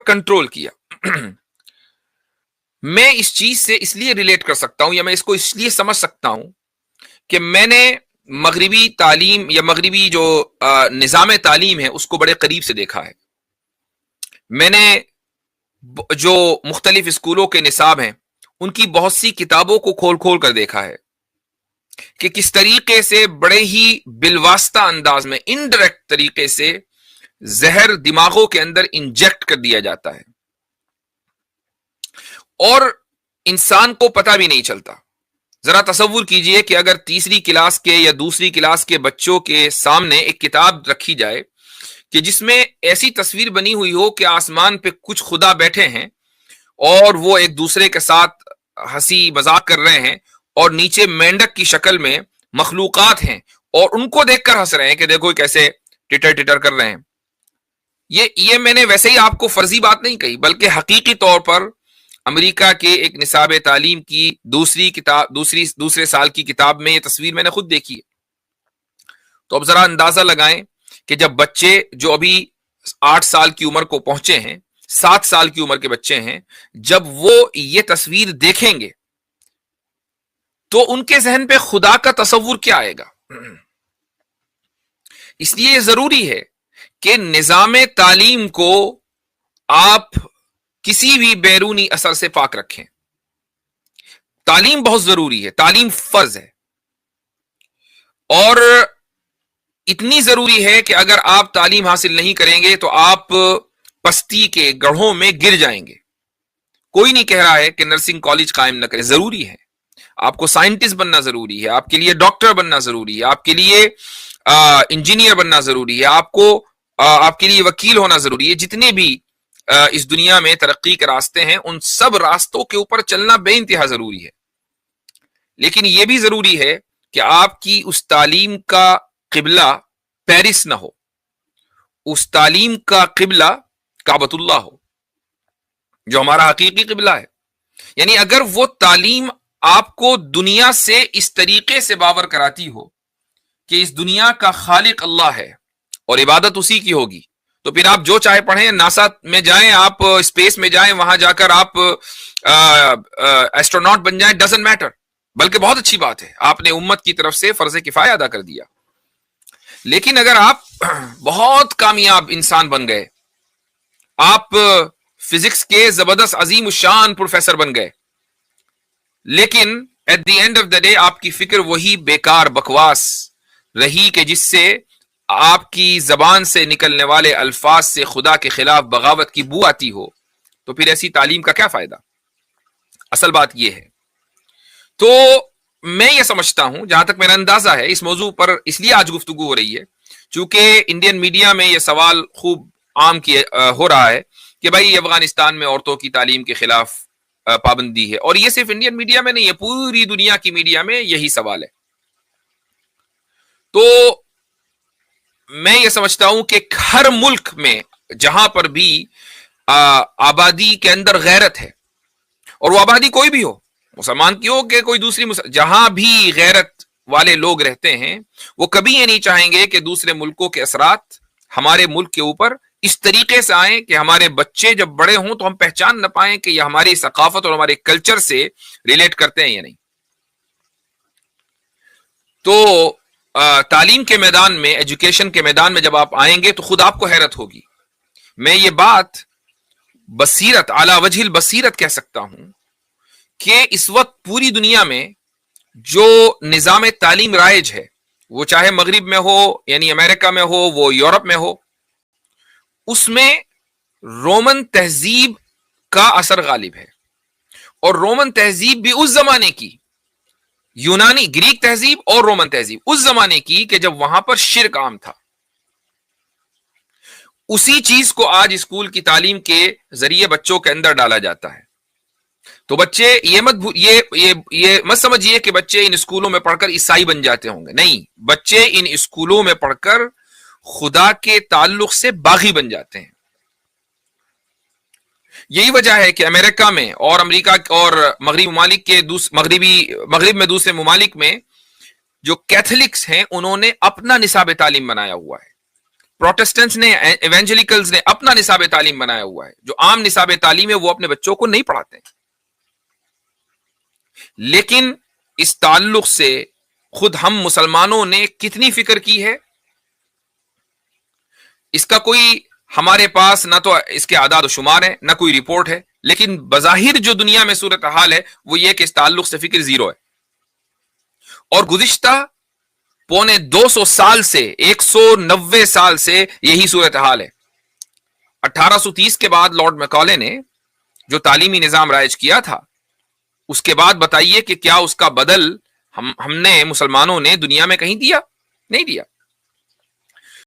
Control کیا. میں اس چیز سے اس لیے ریلیٹ کر سکتا ہوں یا میں اس کو اس لیے سمجھ سکتا ہوں کہ میں نے مغربی تعلیم یا مغربی جو نظام تعلیم ہے اس کو بڑے قریب سے دیکھا ہے. میں نے جو مختلف اسکولوں کے نصاب ہیں ان کی بہت سی کتابوں کو کھول کھول کر دیکھا ہے کہ کس طریقے سے بڑے ہی بالواسطہ انداز میں انڈائریکٹ طریقے سے زہر دماغوں کے اندر انجیکٹ کر دیا جاتا ہے اور انسان کو پتہ بھی نہیں چلتا. ذرا تصور کیجئے کہ اگر تیسری کلاس کے یا دوسری کلاس کے بچوں کے سامنے ایک کتاب رکھی جائے کہ جس میں ایسی تصویر بنی ہوئی ہو کہ آسمان پہ کچھ خدا بیٹھے ہیں اور وہ ایک دوسرے کے ساتھ ہنسی مذاق کر رہے ہیں اور نیچے مینڈک کی شکل میں مخلوقات ہیں اور ان کو دیکھ کر ہنس رہے ہیں کہ دیکھو کیسے ٹٹر ٹٹر کر رہے ہیں. یہ میں نے ویسے ہی آپ کو فرضی بات نہیں کہی بلکہ حقیقی طور پر امریکہ کے ایک نصاب تعلیم کی دوسرے سال کی کتاب میں یہ تصویر میں نے خود دیکھی ہے. تو اب ذرا اندازہ لگائیں کہ جب بچے جو ابھی 8 سال کی عمر کو پہنچے ہیں 7 سال کی عمر کے بچے ہیں جب وہ یہ تصویر دیکھیں گے تو ان کے ذہن پہ خدا کا تصور کیا آئے گا. اس لیے ضروری ہے کہ نظام تعلیم کو آپ کسی بھی بیرونی اثر سے پاک رکھیں. تعلیم بہت ضروری ہے, تعلیم فرض ہے اور اتنی ضروری ہے کہ اگر آپ تعلیم حاصل نہیں کریں گے تو آپ پستی کے گڑھوں میں گر جائیں گے. کوئی نہیں کہہ رہا ہے کہ نرسنگ کالج قائم نہ کریں, ضروری ہے. آپ کو سائنٹسٹ بننا ضروری ہے, آپ کے لیے ڈاکٹر بننا ضروری ہے, آپ کے لیے انجینئر بننا ضروری ہے, آپ کے لیے وکیل ہونا ضروری ہے. جتنے بھی اس دنیا میں ترقی کے راستے ہیں ان سب راستوں کے اوپر چلنا بے انتہا ضروری ہے. لیکن یہ بھی ضروری ہے کہ آپ کی اس تعلیم کا قبلہ پیرس نہ ہو, اس تعلیم کا قبلہ کعبۃ اللہ ہو جو ہمارا حقیقی قبلہ ہے. یعنی اگر وہ تعلیم آپ کو دنیا سے اس طریقے سے باور کراتی ہو کہ اس دنیا کا خالق اللہ ہے اور عبادت اسی کی ہوگی تو پھر آپ جو چاہے پڑھیں, ناسا میں جائیں, آپ اسپیس میں جائیں, وہاں جا کر آپ ایسٹروناٹ بن جائیں, ڈزنٹ میٹر. بلکہ بہت اچھی بات ہے, آپ نے امت کی طرف سے فرض کفایہ ادا کر دیا. لیکن اگر آپ بہت کامیاب انسان بن گئے, آپ فزکس کے زبردست عظیم الشان پروفیسر بن گئے, لیکن at the end of the day آپ کی فکر وہی بیکار بکواس رہی کہ جس سے آپ کی زبان سے نکلنے والے الفاظ سے خدا کے خلاف بغاوت کی بو آتی ہو, تو پھر ایسی تعلیم کا کیا فائدہ؟ اصل بات یہ ہے. تو میں یہ سمجھتا ہوں, جہاں تک میرا اندازہ ہے اس موضوع پر اس لیے آج گفتگو ہو رہی ہے چونکہ انڈین میڈیا میں یہ سوال خوب عام ہو رہا ہے کہ بھائی افغانستان میں عورتوں کی تعلیم کے خلاف پابندی ہے, اور یہ صرف انڈین میڈیا میں نہیں ہے, پوری دنیا کی میڈیا میں یہی سوال ہے. تو میں یہ سمجھتا ہوں کہ ہر ملک میں جہاں پر بھی آبادی کے اندر غیرت ہے, اور وہ آبادی کوئی بھی ہو, مسلمان کی ہو کہ کوئی دوسری جہاں بھی غیرت والے لوگ رہتے ہیں وہ کبھی یہ نہیں چاہیں گے کہ دوسرے ملکوں کے اثرات ہمارے ملک کے اوپر اس طریقے سے آئیں کہ ہمارے بچے جب بڑے ہوں تو ہم پہچان نہ پائیں کہ یہ ہماری ثقافت اور ہمارے کلچر سے ریلیٹ کرتے ہیں یا نہیں. تو تعلیم کے میدان میں, ایجوکیشن کے میدان میں جب آپ آئیں گے تو خود آپ کو حیرت ہوگی. میں یہ بات بصیرت علی وجہ البصیرت کہہ سکتا ہوں کہ اس وقت پوری دنیا میں جو نظام تعلیم رائج ہے, وہ چاہے مغرب میں ہو یعنی امریکہ میں ہو, وہ یورپ میں ہو, اس میں رومن تہذیب کا اثر غالب ہے. اور رومن تہذیب بھی اس زمانے کی, یونانی گریک تہذیب اور رومن تہذیب اس زمانے کی کہ جب وہاں پر شرک عام تھا. اسی چیز کو آج اسکول کی تعلیم کے ذریعے بچوں کے اندر ڈالا جاتا ہے. تو بچے یہ مت سمجھیے کہ بچے ان اسکولوں میں پڑھ کر عیسائی بن جاتے ہوں گے, نہیں, بچے ان اسکولوں میں پڑھ کر خدا کے تعلق سے باغی بن جاتے ہیں. یہی وجہ ہے کہ امریکہ میں اور امریکہ اور مغربی ممالک کے مغرب میں دوسرے ممالک میں جو کیتھولکس ہیں انہوں نے اپنا نصاب تعلیم بنایا ہوا ہے. پروٹesٹنٹس نے, ایونجلیکلز نے اپنا نصاب تعلیم بنایا ہوا ہے, جو عام نصاب تعلیم ہے وہ اپنے بچوں کو نہیں پڑھاتے ہیں. لیکن اس تعلق سے خود ہم مسلمانوں نے کتنی فکر کی ہے, اس کا کوئی ہمارے پاس نہ تو اس کے اعداد و شمار ہے, نہ کوئی رپورٹ ہے, لیکن بظاہر جو دنیا میں صورتحال ہے وہ یہ کہ اس تعلق سے فکر زیرو ہے. اور گزشتہ 250 سال سے 190 سال سے یہی صورتحال ہے. 1830 کے بعد لارڈ میکالے نے جو تعلیمی نظام رائج کیا تھا, اس کے بعد بتائیے کہ کیا اس کا بدل ہم نے مسلمانوں نے دنیا میں کہیں دیا؟ نہیں دیا.